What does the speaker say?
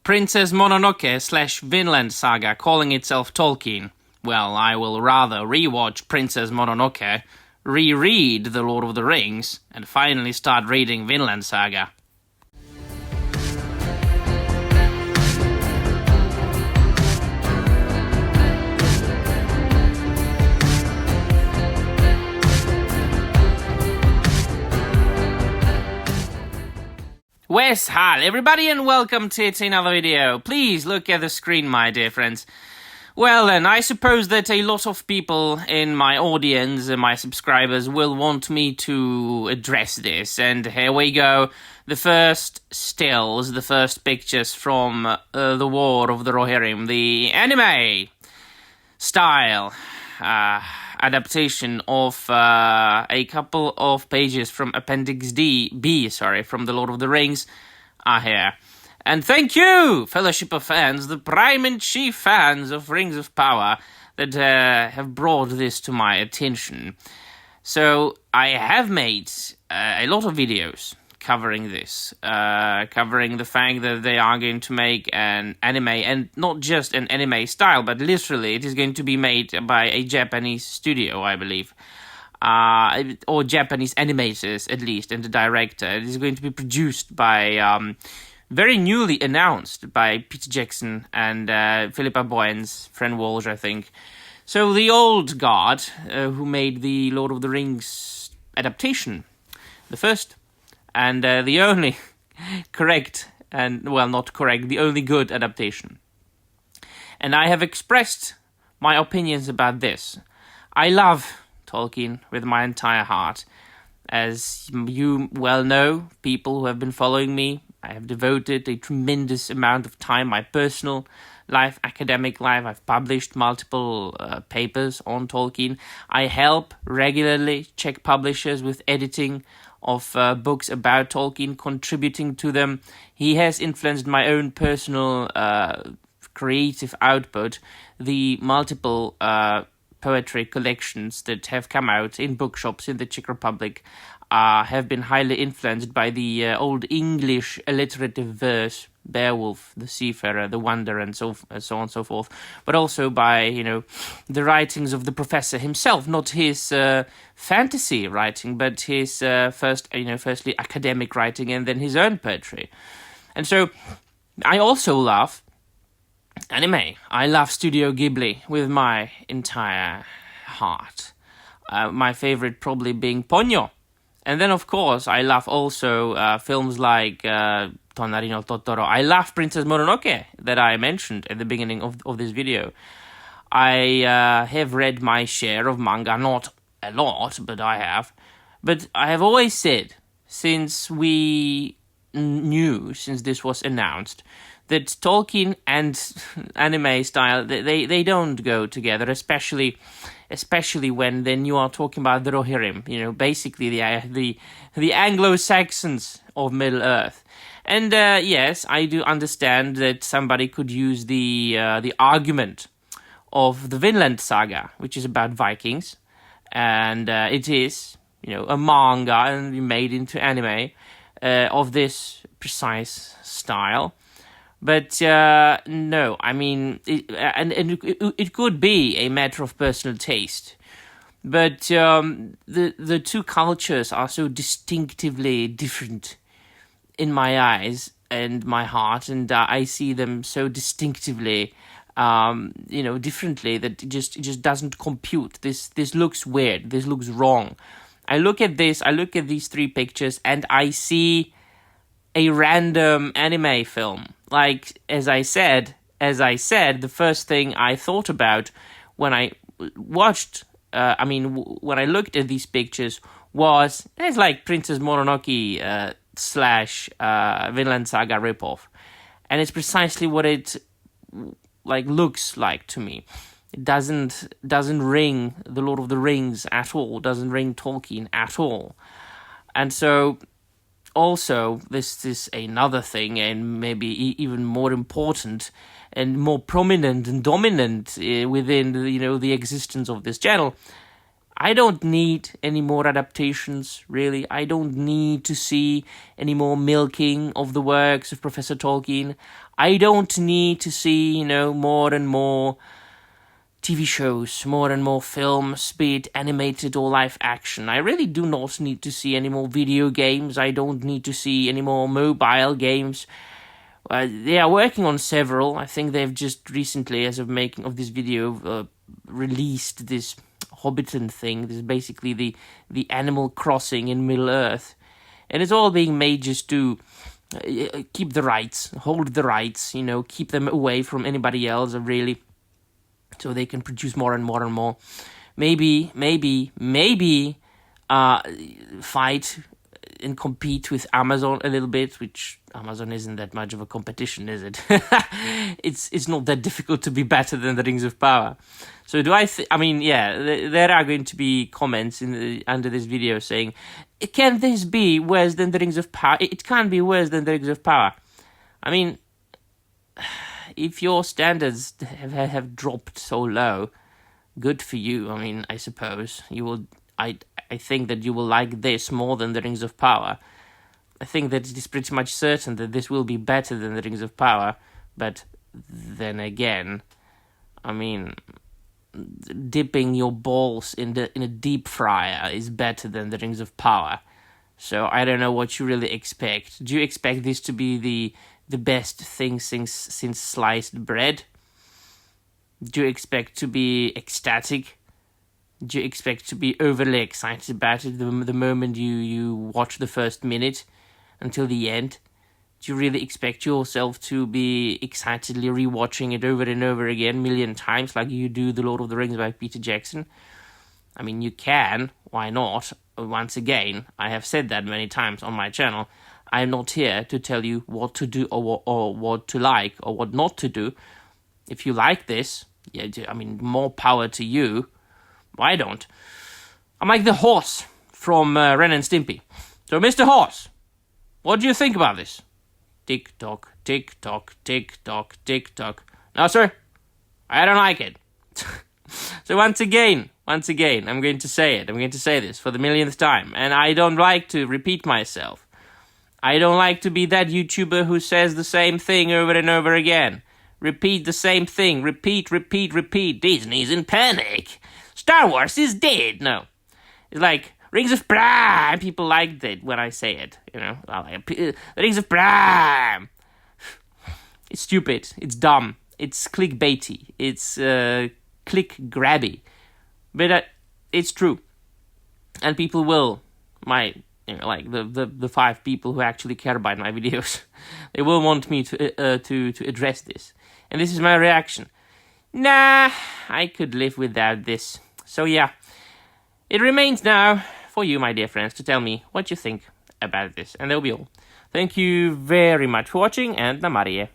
Princess Mononoke / Vinland Saga calling itself Tolkien. Well, I will rather rewatch Princess Mononoke, reread The Lord of the Rings, and finally start reading Vinland Saga. Wes, hi everybody and welcome to another video. Please look at the screen, my dear friends. Well then, I suppose that a lot of people in my audience and my subscribers will want me to address this. And here we go. The first stills, the first pictures from the War of the Rohirrim, the anime style adaptation of a couple of pages from Appendix B, from The Lord of the Rings are here. And thank you, Fellowship of Fans, the prime and chief fans of Rings of Power, that have brought this to my attention. So I have made a lot of videos covering this, covering the fact that they are going to make an anime, and not just an anime style, but literally it is going to be made by a Japanese studio, I believe, or Japanese animators at least, and the director. It is going to be produced by, very newly announced by Peter Jackson and Philippa Boyens, Fran Walsh, I think. So the old guard who made the Lord of the Rings adaptation, the first, and the only correct, and well, not correct, the only good adaptation. And I have expressed my opinions about this. I love Tolkien with my entire heart. As you well know, people who have been following me, I have devoted a tremendous amount of time, my personal life, academic life. I've published multiple papers on Tolkien. I help regularly Czech publishers with editing of books about Tolkien, contributing to them. He has influenced my own personal creative output. The multiple poetry collections that have come out in bookshops in the Czech Republic have been highly influenced by the old English alliterative verse, Beowulf, the Seafarer, the Wanderer, and so on and so forth, but also by, the writings of the professor himself, not his fantasy writing, but his firstly academic writing and then his own poetry. And so I also love anime. I love Studio Ghibli with my entire heart. My favorite probably being Ponyo. And then, of course, I love also films like Tonari no Totoro. I love Princess Mononoke that I mentioned at the beginning of this video. I have read my share of manga, not a lot, but I have. But I have always said, since this was announced, that Tolkien and anime style, they don't go together, especially when then you are talking about the Rohirrim, basically the Anglo-Saxons of Middle-earth. And yes, I do understand that somebody could use the argument of the Vinland Saga, which is about Vikings, and it is, a manga and made into anime of this precise style. But no, I mean, it could be a matter of personal taste. But the two cultures are so distinctively different in my eyes and my heart, and I see them so distinctively, differently, that it just doesn't compute. This looks weird. This looks wrong. I look at these three pictures, and I see a random anime film. Like, as I said, the first thing I thought about when I watched, when I looked at these pictures was, it's like Princess Mononoke / Vinland Saga ripoff. And it's precisely what it, looks like to me. It doesn't ring The Lord of the Rings at all, doesn't ring Tolkien at all. And so, also, this is another thing, and maybe even more important and more prominent and dominant within the existence of this channel. I don't need any more adaptations, really. I don't need to see any more milking of the works of Professor Tolkien. I don't need to see, more and more TV shows, more and more films, be it animated or live action. I really do not need to see any more video games. I don't need to see any more mobile games. They are working on several. I think they've just recently, as of making of this video, released this Hobbiton thing. This is basically the Animal Crossing in Middle-earth. And it's all being made just to keep the rights, hold the rights, keep them away from anybody else, really. So they can produce more and more and more. Maybe fight and compete with Amazon a little bit, which Amazon isn't that much of a competition, is it? It's not that difficult to be better than the Rings of Power. So there are going to be comments under this video saying, can this be worse than the Rings of Power? It can't be worse than the Rings of Power. I mean, if your standards have dropped so low, good for you. I mean, I suppose you will. I think that you will like this more than the Rings of Power. I think that it is pretty much certain that this will be better than the Rings of Power. But then again, I mean, dipping your balls in a deep fryer is better than the Rings of Power. So I don't know what you really expect. Do you expect this to be the best thing since sliced bread? Do you expect to be ecstatic? Do you expect to be overly excited about it the moment you watch the first minute until the end? Do you really expect yourself to be excitedly rewatching it over and over again a million times like you do The Lord of the Rings by Peter Jackson? I mean, you can. Why not? Once again, I have said that many times on my channel. I am not here to tell you what to do or what to like or what not to do. If you like this, more power to you. Why don't? I'm like the horse from Ren and Stimpy. So, Mr. Horse, what do you think about this? Tick-tock, tick-tock, tick-tock, tick-tock. No, sir, I don't like it. So once again, I'm going to say it. I'm going to say this for the millionth time. And I don't like to repeat myself. I don't like to be that YouTuber who says the same thing over and over again. Repeat the same thing. Repeat. Disney's in panic. Star Wars is dead. No. It's like Rings of Prime. People like that when I say it. The Rings of Prime. It's stupid. It's dumb. It's clickbaity. It's click grabby. But it's true. And people will, the 5 people who actually care about my videos, they will want me to address this. And this is my reaction. Nah, I could live without this. So yeah, it remains now for you, my dear friends, to tell me what you think about this. And that'll be all. Thank you very much for watching, and namaste.